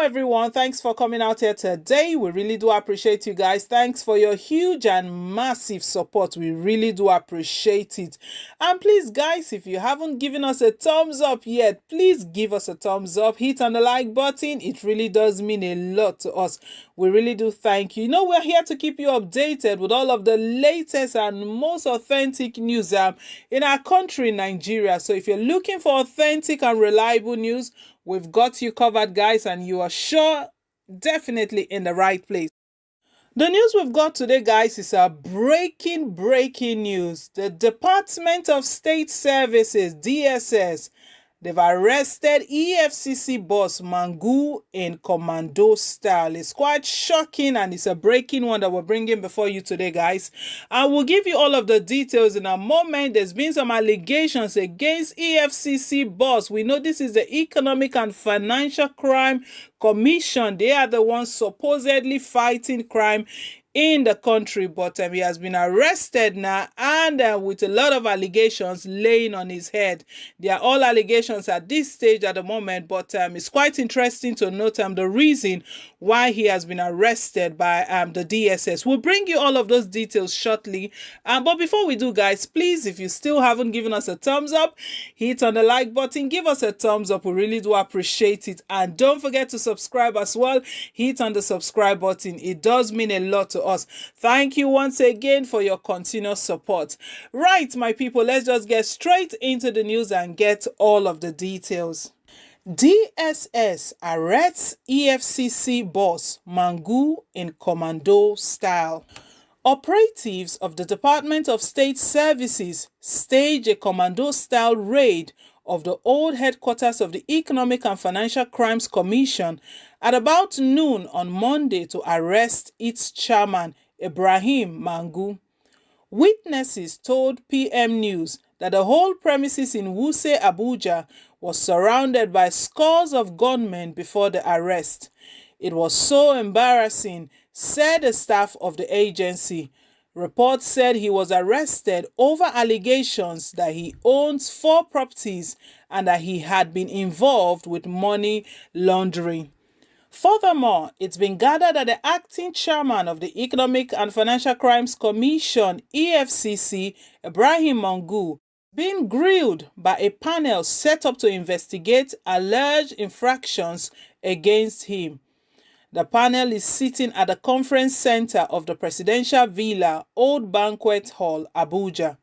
everyone, thanks for coming out here today. We really do appreciate you guys. Thanks for your huge and massive support. We really do appreciate it. And please guys, if you haven't given us a thumbs up yet, please give us a thumbs up. Hit on the like button. It really does mean a lot to us. We really do thank you. We're here to keep you updated with all of the latest and most authentic news in our country, Nigeria. So if you're looking for authentic and reliable news, we've got you covered, guys, and you are sure definitely in the right place. The news we've got today, guys, is a breaking news. The Department of State Services, DSS, they've arrested EFCC boss Magu in commando style. It's quite shocking and it's a breaking one that we're bringing before you today, guys. I will give you all of the details in a moment. There's been some allegations against EFCC boss. We know this is the Economic and Financial Crime Commission. They are the ones supposedly fighting crime in the country, but he has been arrested now and with a lot of allegations laying on his head. They are all allegations at this stage at the moment, but it's quite interesting to note the reason why he has been arrested by the DSS. We'll bring you all of those details shortly. But before we do, guys, please, if you still haven't given us a thumbs up, hit on the like button, give us a thumbs up. We really do appreciate it. And don't forget to subscribe as well. Hit on the subscribe button. It does mean a lot to us. Thank you once again for your continuous support. Right, my people, let's just get straight into the news and get all of the details. DSS arrests EFCC boss Magu in commando style. Operatives of the Department of State Services staged a commando-style raid of the old headquarters of the Economic and Financial Crimes Commission at about noon on Monday to arrest its chairman, Ibrahim Magu. Witnesses told PM News that the whole premises in Wuse, Abuja, was surrounded by scores of gunmen before the arrest. It was so embarrassing, said the staff of the agency. Reports said he was arrested over allegations that he owns 4 properties and that he had been involved with money laundering. Furthermore, it's been gathered that the acting chairman of the Economic and Financial Crimes Commission, EFCC, Ibrahim Magu, being grilled by a panel set up to investigate alleged infractions against him. The panel is sitting at the conference center of the Presidential Villa, Old Banquet Hall, Abuja.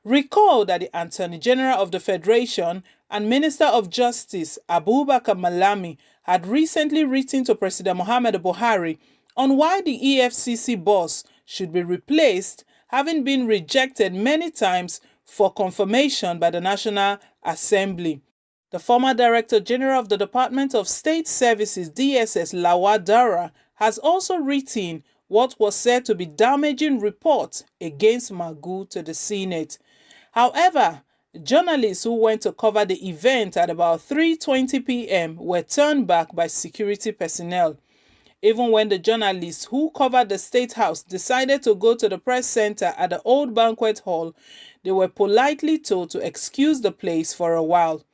Recall that the Attorney General of the Federation and Minister of Justice, Abubakar Malami, had recently written to President Muhammadu Buhari on why the EFCC boss should be replaced, having been rejected many times for confirmation by the National Assembly. The former Director General of the Department of State Services, DSS, Lawal Dara, has also written what was said to be damaging report against Magu to the Senate. However, journalists who went to cover the event at about 3:20 p.m. were turned back by security personnel. Even when the journalists who covered the State House decided to go to the press center at the Old Banquet Hall, they were politely told to excuse the place for a while.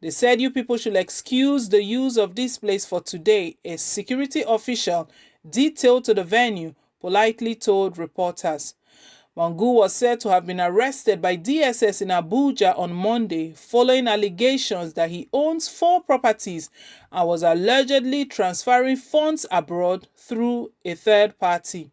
They said you people should excuse the use of this place for today, a security official detailed to the venue politely told reporters. Magu was said to have been arrested by DSS in Abuja on Monday following allegations that he owns 4 properties and was allegedly transferring funds abroad through a third party.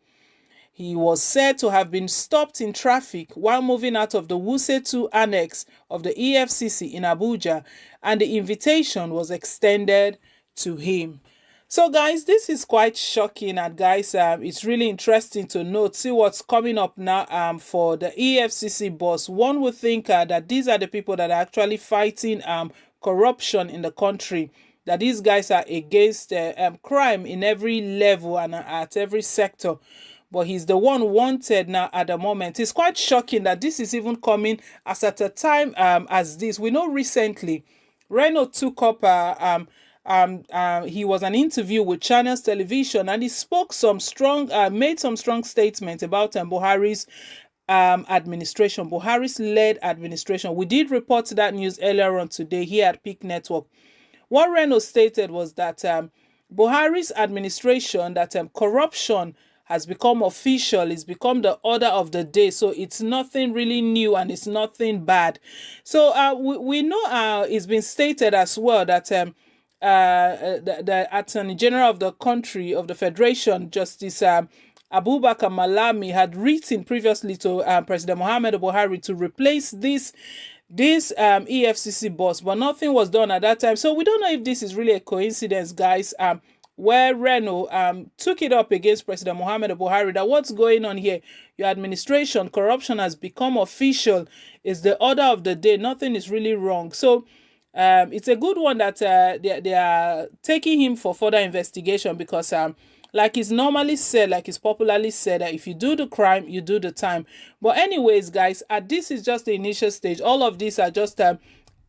He was said to have been stopped in traffic while moving out of the Wuse 2 annex of the EFCC in Abuja, and the invitation was extended to him. So guys, this is quite shocking, and guys, it's really interesting to note, see what's coming up now for the EFCC boss. One would think that these are the people that are actually fighting corruption in the country, that these guys are against crime in every level and at every sector. But he's the one wanted now at the moment. It's quite shocking that this is even coming as at a time as this. We know recently, Reno took up, he was an interview with Channels Television, and he spoke some strong, made some strong statements about Buhari's administration, Buhari's led administration. We did report that news earlier on today here at Peak Network. What Reno stated was that Buhari's administration that corruption has become official, it's become the order of the day. So it's nothing really new and it's nothing bad. So we know it's been stated as well that the Attorney General of the country, of the Federation, Justice Abubakar Malami, had written previously to President Muhammadu Buhari to replace this EFCC boss, but nothing was done at that time. So we don't know if this is really a coincidence, guys. Where Reno took it up against President Muhammadu Buhari that what's going on here? Your administration, corruption has become official. It's the order of the day. Nothing is really wrong. So it's a good one that they are taking him for further investigation because like it's normally said, like it's popularly said, that if you do the crime, you do the time. But anyways, guys, this is just the initial stage. All of these are just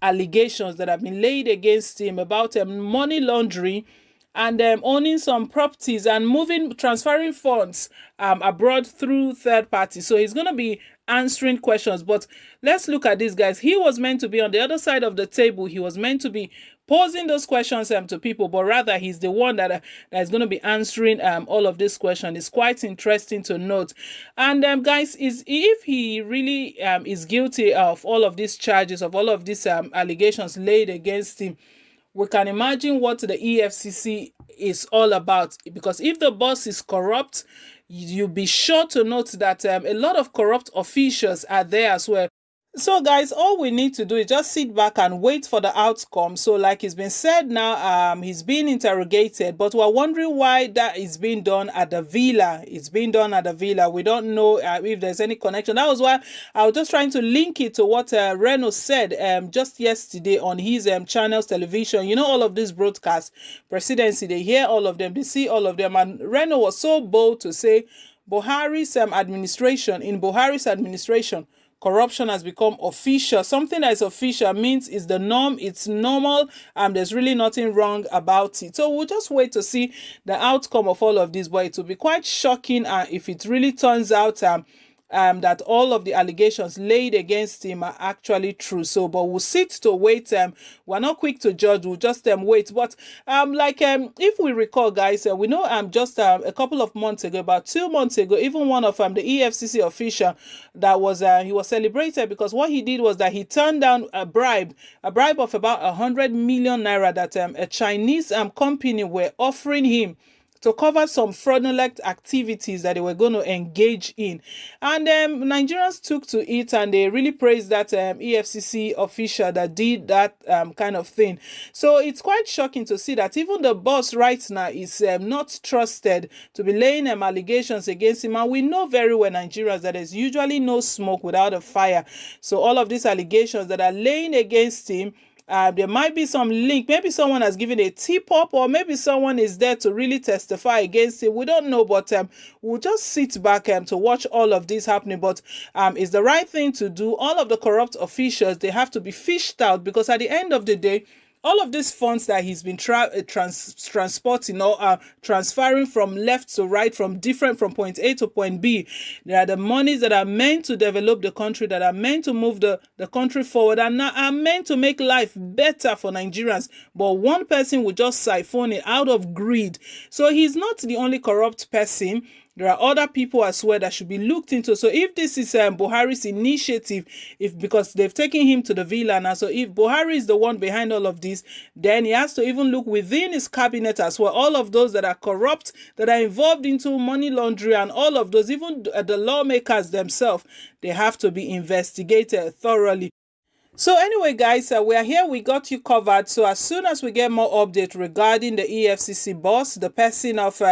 allegations that have been laid against him about money laundering and owning some properties and transferring funds abroad through third parties. So he's going to be answering questions. But let's look at this, guys. He was meant to be on the other side of the table. He was meant to be posing those questions to people, but rather he's the one that is going to be answering all of these questions. It's quite interesting to note. And guys, if he really is guilty of all of these charges, of all of these allegations laid against him, we can imagine what the EFCC is all about. Because if the boss is corrupt, you'll be sure to note that a lot of corrupt officials are there as well. So guys, all we need to do is just sit back and wait for the outcome. So like it's been said now, he's being interrogated, but we're wondering why that is being done at the villa. It's being done at the villa. We don't know if there's any connection. That was why I was just trying to link it to what Reno said just yesterday on his channel's television. You know, all of these broadcasts, presidency, they hear all of them, they see all of them. And Reno was so bold to say Buhari's administration, in Buhari's administration, corruption has become official. Something that is official means it's the norm, it's normal, there's really nothing wrong about it. So we'll just wait to see the outcome of all of this, but it will be quite shocking if it really turns out that all of the allegations laid against him are actually true. So, but we'll sit to wait. We're not quick to judge. We'll just wait. But if we recall, guys, we know just a couple of months ago, about 2 months ago, even one of the EFCC official that was he was celebrated because what he did was that he turned down a bribe of about 100 million naira that a Chinese company were offering him to cover some fraudulent activities that they were going to engage in. And Nigerians took to it and they really praised that EFCC official that did that kind of thing. So it's quite shocking to see that even the boss right now is not trusted to be laying allegations against him. And we know very well, Nigerians, that there's usually no smoke without a fire. So all of these allegations that are laying against him, there might be some link. Maybe someone has given a tip up, or maybe someone is there to really testify against it. We don't know, but we'll just sit back to watch all of this happening. But it's the right thing to do. All of the corrupt officials, they have to be fished out, because at the end of the day, all of these funds that he's been transporting or transferring from left to right, from point A to point B, they are the monies that are meant to develop the country, that are meant to move the country forward, and are meant to make life better for Nigerians. But one person will just siphon it out of greed. So he's not the only corrupt person. There are other people as well that should be looked into. So if this is Buhari's initiative, because they've taken him to the villa now, so if Buhari is the one behind all of this, then he has to even look within his cabinet as well. All of those that are corrupt, that are involved into money laundering, and all of those, even the lawmakers themselves, they have to be investigated thoroughly. So anyway, guys, we are here. We got you covered. So as soon as we get more update regarding the EFCC boss, the person of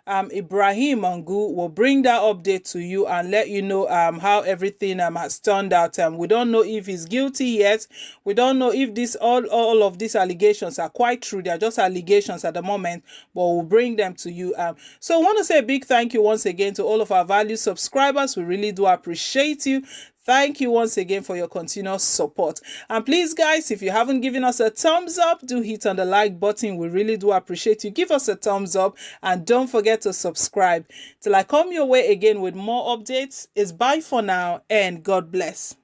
Ibrahim Magu, will bring that update to you and let you know how everything has turned out. We don't know if he's guilty yet. We don't know if all of these allegations are quite true. They are just allegations at the moment, but we'll bring them to you. So I want to say a big thank you once again to all of our valued subscribers. We really do appreciate you. Thank you once again for your continuous support. And please, guys, if you haven't given us a thumbs up, do hit on the like button. We really do appreciate you. Give us a thumbs up and don't forget to subscribe. Till I come your way again with more updates, it's bye for now and God bless.